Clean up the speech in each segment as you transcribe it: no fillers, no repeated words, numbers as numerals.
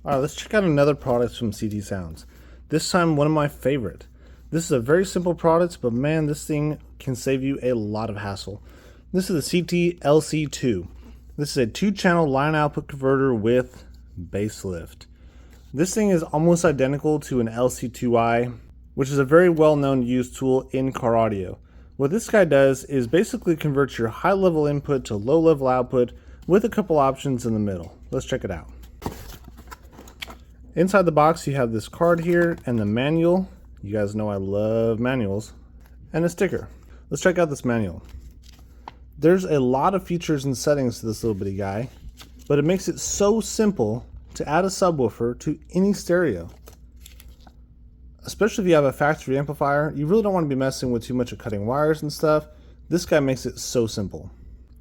Alright, let's check out another product from CT Sounds. This time one of my favorite. This is a very simple product, but man, this thing can save you a lot of hassle. This is the CT LC2. This is a 2-channel line output converter with bass lift. This thing is almost identical to an LC2i, which is a very well-known used tool in car audio. What this guy does is basically convert your high-level input to low-level output with a couple options in the middle. Let's check it out. Inside the box you have this card here and the manual. You guys know I love manuals. And a sticker. Let's check out this manual. There's a lot of features and settings to this little bitty guy, but it makes it so simple to add a subwoofer to any stereo. Especially if you have a factory amplifier, you really don't want to be messing with too much of cutting wires and stuff. This guy makes it so simple.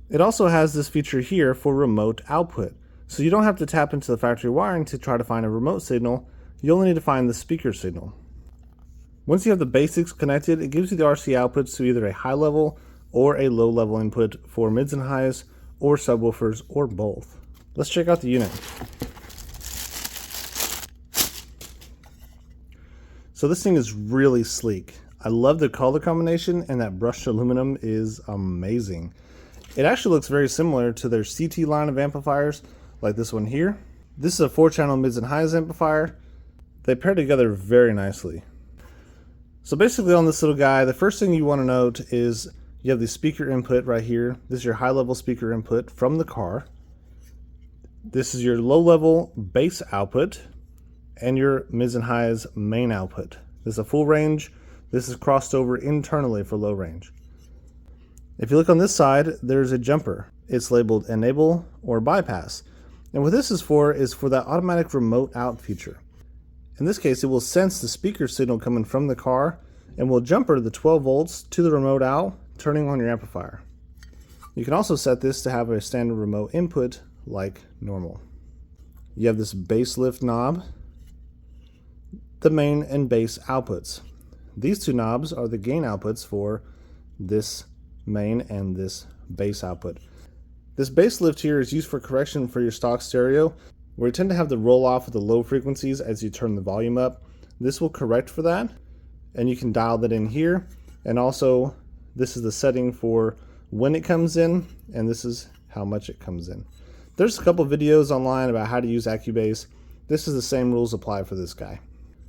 It also has this feature here for remote output. So you don't have to tap into the factory wiring to try to find a remote signal. You only need to find the speaker signal. Once you have the basics connected, it gives you the RC outputs to either a high level or a low level input for mids and highs, or subwoofers, or both. Let's check out the unit. So this thing is really sleek. I love the color combination, and that brushed aluminum is amazing. It actually looks very similar to their CT line of amplifiers, like this one here. This is a 4-channel mids and highs amplifier. They pair together very nicely. So basically on this little guy, the first thing you want to note is you have the speaker input right here. This is your high-level speaker input from the car. This is your low-level bass output and your mids and highs main output. This is a full range. This is crossed over internally for low range. If you look on this side, there's a jumper. It's labeled enable or bypass. And what this is for that automatic remote out feature. In this case, it will sense the speaker signal coming from the car and will jumper the 12 volts to the remote out, turning on your amplifier. You can also set this to have a standard remote input like normal. You have this bass lift knob, the main and bass outputs. These two knobs are the gain outputs for this main and this bass output. This bass lift here is used for correction for your stock stereo, where you tend to have the roll off of the low frequencies as you turn the volume up. This will correct for that, and you can dial that in here. And also, this is the setting for when it comes in, and this is how much it comes in. There's a couple videos online about how to use Acubase. This is the same rules apply for this guy.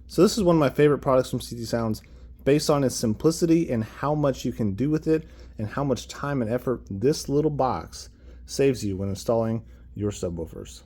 So this is one of my favorite products from CT Sounds, based on its simplicity and how much you can do with it, and how much time and effort this little box saves you when installing your subwoofers.